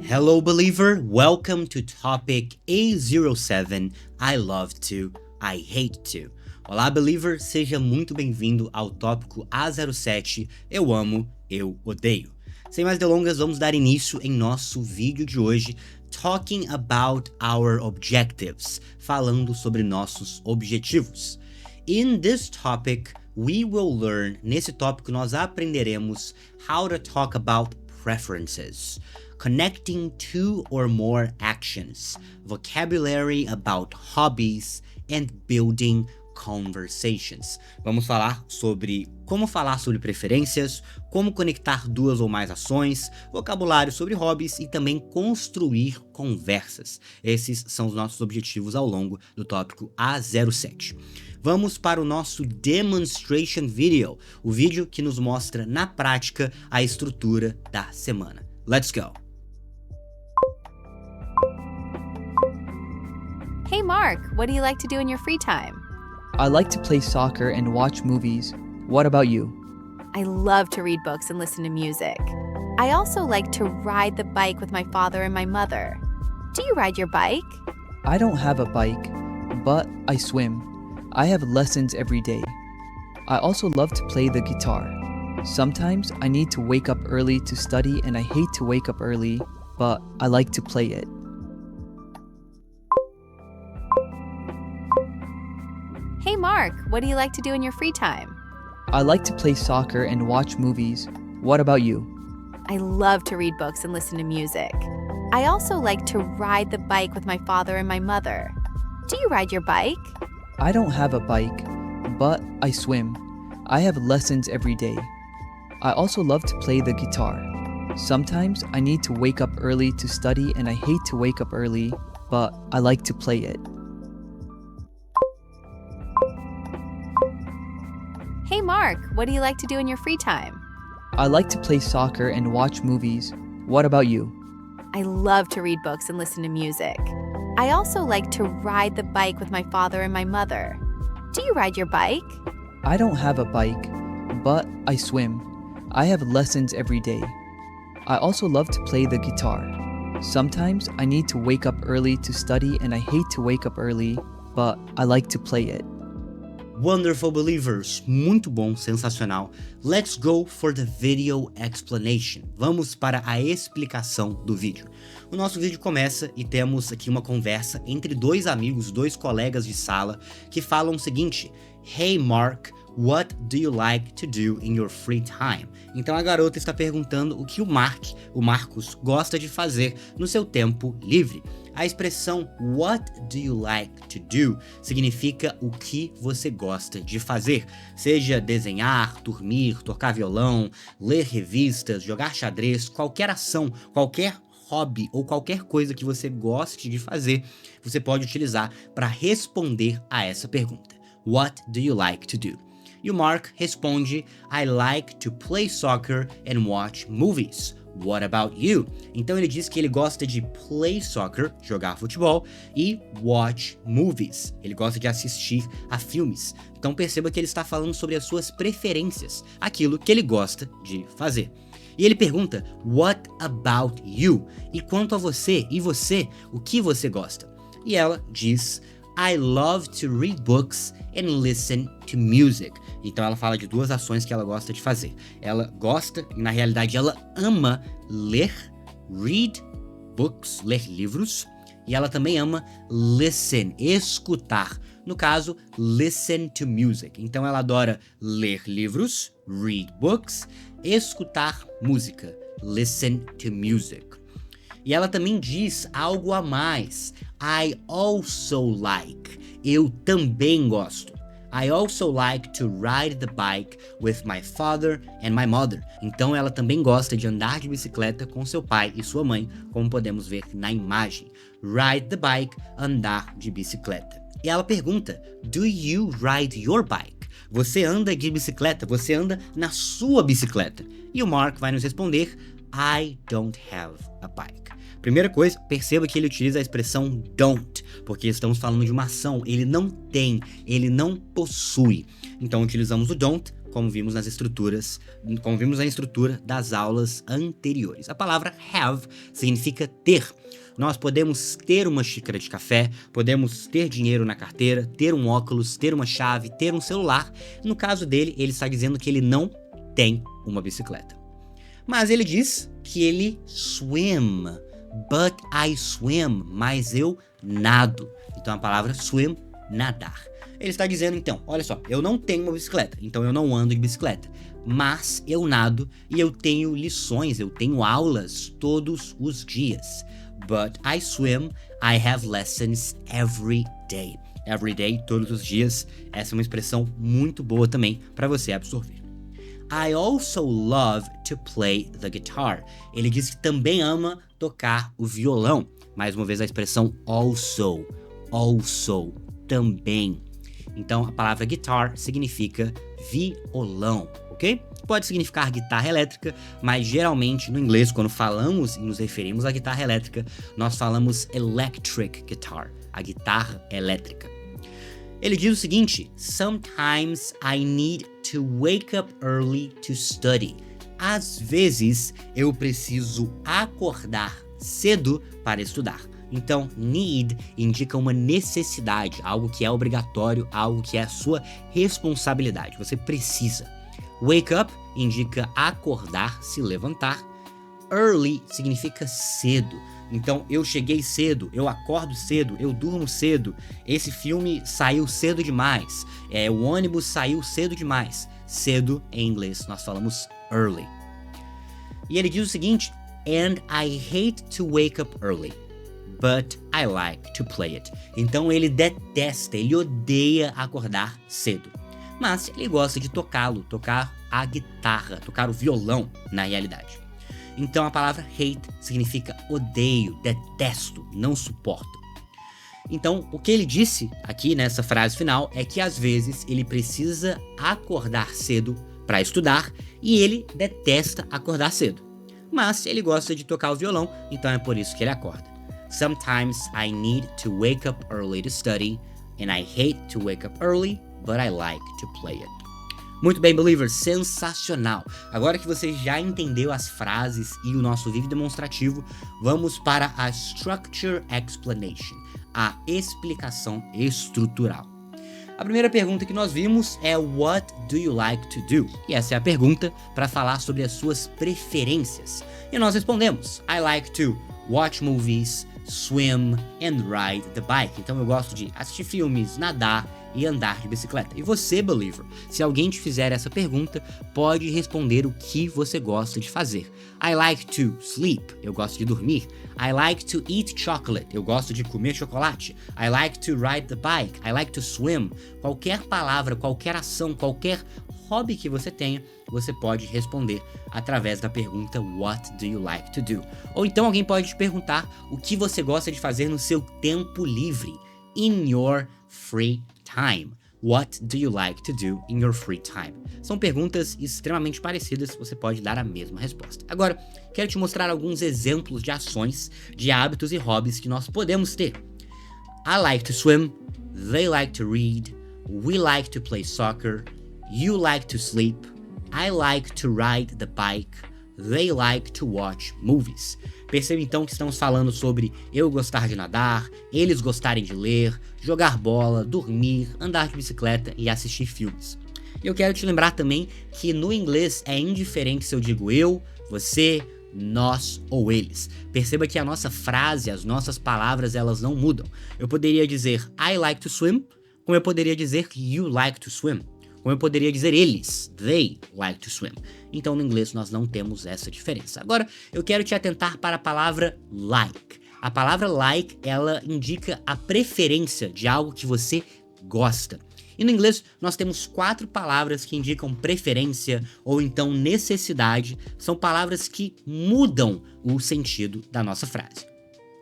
Hello, believer. Welcome to topic A07. I love to, I hate to. Olá, believer. Seja muito bem-vindo ao tópico A07. Eu amo, eu odeio. Sem mais delongas, vamos dar início em nosso vídeo de hoje, talking about our objectives, falando sobre nossos objetivos. In this topic, we will learn, nesse tópico nós aprenderemos how to talk about preferences, connecting two or more actions, vocabulary about hobbies, and building conversations. Vamos falar sobre como falar sobre preferências, como conectar duas ou mais ações, vocabulário sobre hobbies e também construir conversas. Esses são os nossos objetivos ao longo do tópico A07. Vamos para o nosso demonstration video, o vídeo que nos mostra na prática a estrutura da semana. Let's go! Hey Mark, what do you like to do in your free time? I like to play soccer and watch movies. What about you? I love to read books and listen to music. I also like to ride the bike with my father and my mother. Do you ride your bike? I don't have a bike, but I swim. I have lessons every day. I also love to play the guitar. Sometimes I need to wake up early to study and I hate to wake up early, but I like to play it. Hey Mark, what do you like to do in your free time? I like to play soccer and watch movies. What about you? I love to read books and listen to music. I also like to ride the bike with my father and my mother. Do you ride your bike? I don't have a bike, but I swim. I have lessons every day. I also love to play the guitar. Sometimes I need to wake up early to study and I hate to wake up early, but I like to play it. Hey Mark, what do you like to do in your free time? I like to play soccer and watch movies. What about you? I love to read books and listen to music. I also like to ride the bike with my father and my mother. Do you ride your bike? I don't have a bike, but I swim. I have lessons every day. I also love to play the guitar. Sometimes I need to wake up early to study and I hate to wake up early, but I like to play it. Wonderful, believers, muito bom, sensacional. Let's go for the video explanation. Vamos para a explicação do vídeo. O nosso vídeo começa e temos aqui uma conversa entre dois amigos, dois colegas de sala, que falam o seguinte: Hey Mark, what do you like to do in your free time? Então a garota está perguntando o que o Marcos, gosta de fazer no seu tempo livre. A expressão what do you like to do significa o que você gosta de fazer, seja desenhar, dormir, tocar violão, ler revistas, jogar xadrez, qualquer ação, qualquer hobby ou qualquer coisa que você goste de fazer, você pode utilizar para responder a essa pergunta. What do you like to do? E o Mark responde, I like to play soccer and watch movies. What about you? Então ele diz que ele gosta de play soccer, jogar futebol, e watch movies. Ele gosta de assistir a filmes. Então perceba que ele está falando sobre as suas preferências, aquilo que ele gosta de fazer. E ele pergunta, what about you? E quanto a você, e você, o que você gosta? E ela diz, I love to read books and listen to music. Então ela fala de duas ações que ela gosta de fazer. Ela gosta, e na realidade ela ama ler, read books, ler livros, e ela também ama listen, escutar. No caso, listen to music. Então ela adora ler livros, read books, escutar música, listen to music. E ela também diz algo a mais. I also like. Eu também gosto. I also like to ride the bike with my father and my mother. Então ela também gosta de andar de bicicleta com seu pai e sua mãe, como podemos ver na imagem. Ride the bike, andar de bicicleta. E ela pergunta, do you ride your bike? Você anda de bicicleta? Você anda na sua bicicleta? E o Mark vai nos responder, I don't have a bike. Primeira coisa, perceba que ele utiliza a expressão don't, porque estamos falando de uma ação, ele não tem, ele não possui. Então utilizamos o don't como vimos na estrutura das aulas anteriores. A palavra have significa ter. Nós podemos ter uma xícara de café, podemos ter dinheiro na carteira, ter um óculos, ter uma chave, ter um celular. No caso dele, ele está dizendo que ele não tem uma bicicleta. Mas ele diz que ele swim, but I swim, mas eu nado. Então a palavra swim, nadar. Ele está dizendo então, olha só, eu não tenho uma bicicleta, então eu não ando de bicicleta, mas eu nado e eu tenho lições, eu tenho aulas todos os dias. But I swim, I have lessons every day. Every day, todos os dias. Essa é uma expressão muito boa também para você absorver. I also love to play the guitar. Ele diz que também ama tocar o violão. Mais uma vez a expressão also, também. Então a palavra guitar significa violão, ok? Pode significar guitarra elétrica, mas geralmente no inglês, quando falamos e nos referimos à guitarra elétrica, nós falamos electric guitar, a guitarra elétrica. Ele diz o seguinte: Sometimes I need to wake up early to study. Às vezes eu preciso acordar cedo para estudar. Então, need indica uma necessidade, algo que é obrigatório, algo que é a sua responsabilidade. Você precisa. Wake up indica acordar, se levantar. Early significa cedo. Então, eu cheguei cedo, eu acordo cedo, eu durmo cedo. Esse filme saiu cedo demais. O ônibus saiu cedo demais. Cedo, em inglês, nós falamos early. E ele diz o seguinte: And I hate to wake up early, but I like to play it. Então ele detesta, ele odeia acordar cedo. Mas ele gosta de tocá-lo, tocar a guitarra, tocar o violão na realidade. Então a palavra hate significa odeio, detesto, não suporto. Então o que ele disse aqui nessa frase final é que às vezes ele precisa acordar cedo para estudar e ele detesta acordar cedo. Mas ele gosta de tocar o violão, então é por isso que ele acorda. Sometimes I need to wake up early to study, and I hate to wake up early, but I like to play it. Muito bem, Believers, sensacional! Agora que você já entendeu as frases e o nosso vídeo demonstrativo, vamos para a Structure Explanation, a explicação estrutural. A primeira pergunta que nós vimos é What do you like to do? E essa é a pergunta para falar sobre as suas preferências. E nós respondemos I like to watch movies, swim and ride the bike. Então eu gosto de assistir filmes, nadar e andar de bicicleta. E você, Believer, se alguém te fizer essa pergunta, pode responder o que você gosta de fazer. I like to sleep. Eu gosto de dormir. I like to eat chocolate. Eu gosto de comer chocolate. I like to ride the bike. I like to swim. Qualquer palavra, qualquer ação, qualquer hobby que você tenha, você pode responder através da pergunta What do you like to do? Ou então alguém pode te perguntar o que você gosta de fazer no seu tempo livre. In your free time. What do you like to do in your free time? São perguntas extremamente parecidas, você pode dar a mesma resposta. Agora, quero te mostrar alguns exemplos de ações, de hábitos e hobbies que nós podemos ter. I like to swim, they like to read, we like to play soccer, you like to sleep, I like to ride the bike, they like to watch movies. Perceba então que estamos falando sobre eu gostar de nadar, eles gostarem de ler, jogar bola, dormir, andar de bicicleta e assistir filmes. Eu quero te lembrar também que no inglês é indiferente se eu digo eu, você, nós ou eles. Perceba que a nossa frase, as nossas palavras, elas não mudam. Eu poderia dizer I like to swim, como eu poderia dizer you like to swim. Como eu poderia dizer eles, they like to swim. Então no inglês nós não temos essa diferença. Agora eu quero te atentar para a palavra like. A palavra like, ela indica a preferência de algo que você gosta. E no inglês nós temos 4 palavras que indicam preferência ou então necessidade. São palavras que mudam o sentido da nossa frase.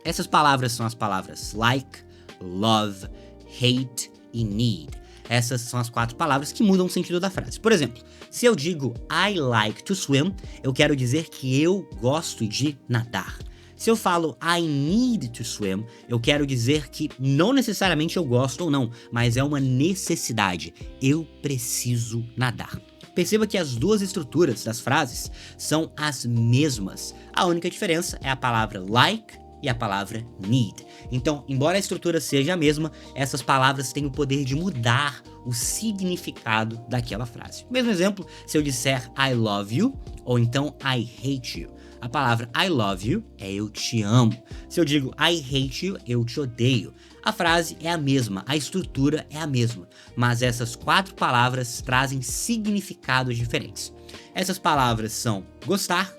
Essas palavras são as palavras like, love, hate e need. Essas são as 4 palavras que mudam o sentido da frase. Por exemplo, se eu digo I like to swim, eu quero dizer que eu gosto de nadar. Se eu falo I need to swim, eu quero dizer que não necessariamente eu gosto ou não, mas é uma necessidade. Eu preciso nadar. Perceba que as duas estruturas das frases são as mesmas. A única diferença é a palavra like e a palavra need. Então, embora a estrutura seja a mesma, essas palavras têm o poder de mudar o significado daquela frase. Mesmo exemplo, se eu disser I love you ou então I hate you. A palavra I love you é eu te amo. Se eu digo I hate you, eu te odeio. A frase é a mesma, a estrutura é a mesma, mas essas 4 palavras trazem significados diferentes. Essas palavras são gostar,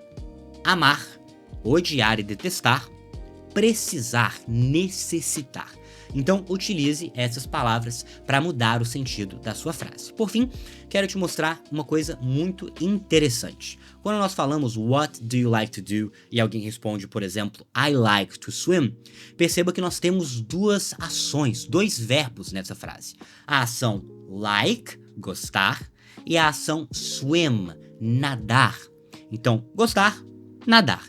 amar, odiar e detestar, precisar, necessitar. Então, utilize essas palavras para mudar o sentido da sua frase. Por fim, quero te mostrar uma coisa muito interessante. Quando nós falamos What do you like to do? E alguém responde, por exemplo, I like to swim, perceba que nós temos 2 ações, 2 verbos nessa frase. A ação like, gostar, e a ação swim, nadar. Então, gostar, nadar.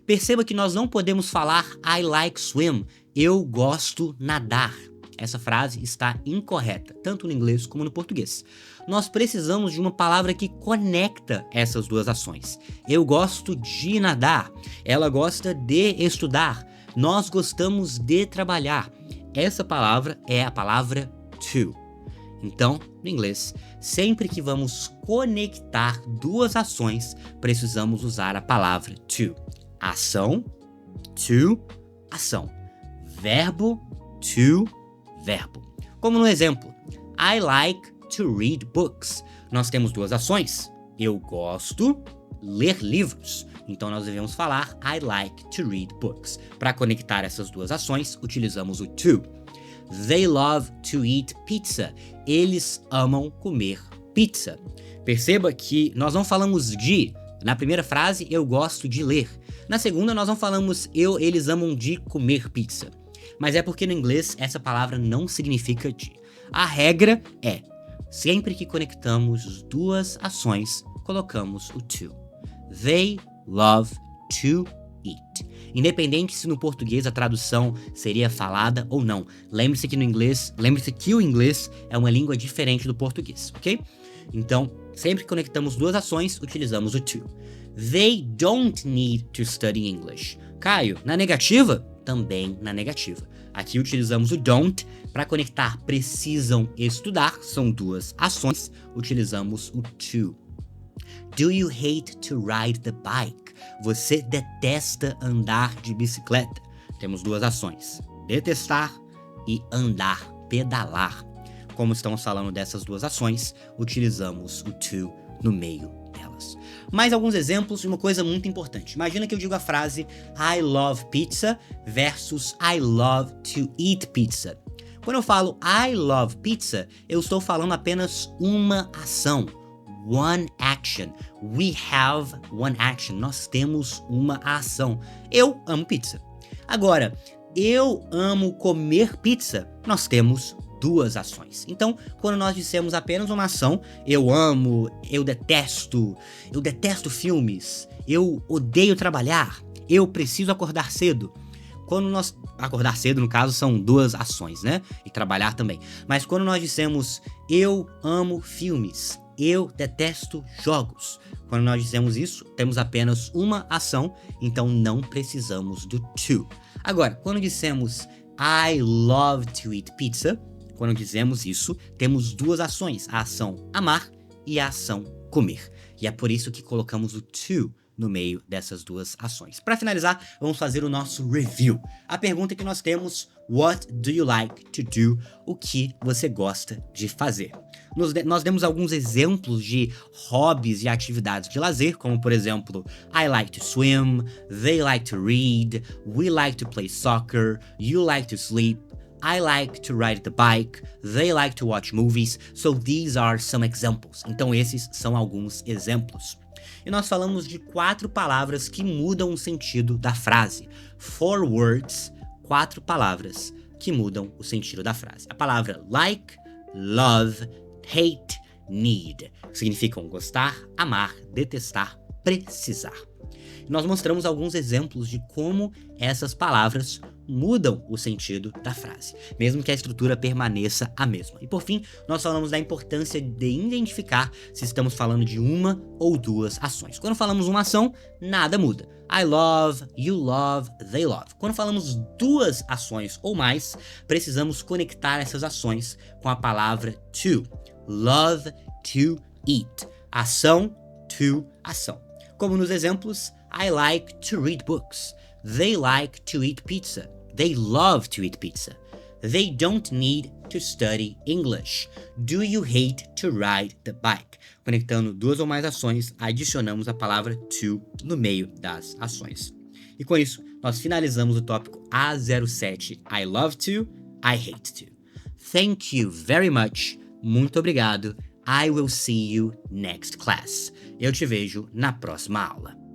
Perceba que nós não podemos falar I like swim, eu gosto nadar. Essa frase está incorreta, tanto no inglês como no português. Nós precisamos de uma palavra que conecta essas 2 ações. Eu gosto de nadar, ela gosta de estudar, nós gostamos de trabalhar. Essa palavra é a palavra to. Então, no inglês, sempre que vamos conectar 2 ações, precisamos usar a palavra to. Ação, to, ação. Verbo, to, verbo. Como no exemplo, I like to read books. Nós temos 2 ações. Eu gosto de ler livros. Então nós devemos falar I like to read books. Para conectar essas 2 ações, utilizamos o to. They love to eat pizza. Eles amam comer pizza. Perceba que nós não falamos de. Na primeira frase, eu gosto de ler. Na segunda, nós não falamos eles amam de comer pizza. Mas é porque no inglês essa palavra não significa de. A regra é, sempre que conectamos 2 ações, colocamos o to. They love to eat. Independente se no português a tradução seria falada ou não. Lembre-se que o inglês é uma língua diferente do português, ok? Então, sempre que conectamos 2 ações, utilizamos o to. They don't need to study English. Caio, na negativa? Também na negativa. Aqui utilizamos o don't para conectar precisam estudar, são 2 ações, utilizamos o to. Do you hate to ride the bike? Você detesta andar de bicicleta? Temos 2 ações, detestar e andar, pedalar. Como estamos falando dessas 2 ações, utilizamos o to no meio delas. Mais alguns exemplos de uma coisa muito importante. Imagina que eu digo a frase I love pizza versus I love to eat pizza. Quando eu falo I love pizza, eu estou falando apenas uma ação. One action. We have one action. Nós temos uma ação. Eu amo pizza. Agora, eu amo comer pizza. Nós temos 2 ações. Então, quando nós dissemos apenas uma ação, eu amo, eu detesto filmes, eu odeio trabalhar, eu preciso acordar cedo. Acordar cedo, no caso, são 2 ações, né? E trabalhar também. Mas quando nós dissemos eu amo filmes, eu detesto jogos. Quando nós dizemos isso, temos apenas uma ação, então não precisamos do to. Agora, quando dissemos I love to eat pizza, quando dizemos isso, temos 2 ações, a ação amar e a ação comer. E é por isso que colocamos o to no meio dessas 2 ações. Para finalizar, vamos fazer o nosso review. A pergunta que nós temos, what do you like to do? O que você gosta de fazer? Nós demos alguns exemplos de hobbies e atividades de lazer, como por exemplo, I like to swim, they like to read, we like to play soccer, you like to sleep, I like to ride the bike, they like to watch movies, so these are some examples. Então esses são alguns exemplos. E nós falamos de 4 palavras que mudam o sentido da frase. 4 words, 4 palavras que mudam o sentido da frase. A palavra like, love, hate, need significam gostar, amar, detestar, precisar. Nós mostramos alguns exemplos de como essas palavras mudam o sentido da frase, mesmo que a estrutura permaneça a mesma. E por fim, nós falamos da importância de identificar se estamos falando de uma ou duas ações. Quando falamos uma ação, nada muda. I love, you love, they love. Quando falamos duas ações ou mais, precisamos conectar essas ações com a palavra to. Love to eat. Ação to ação. Como nos exemplos, I like to read books. They like to eat pizza. They love to eat pizza. They don't need to study English. Do you hate to ride the bike? Conectando duas ou mais ações, adicionamos a palavra to no meio das ações. E com isso, nós finalizamos o tópico A07. I love to, I hate to. Thank you very much. Muito obrigado. I will see you next class. Eu te vejo na próxima aula.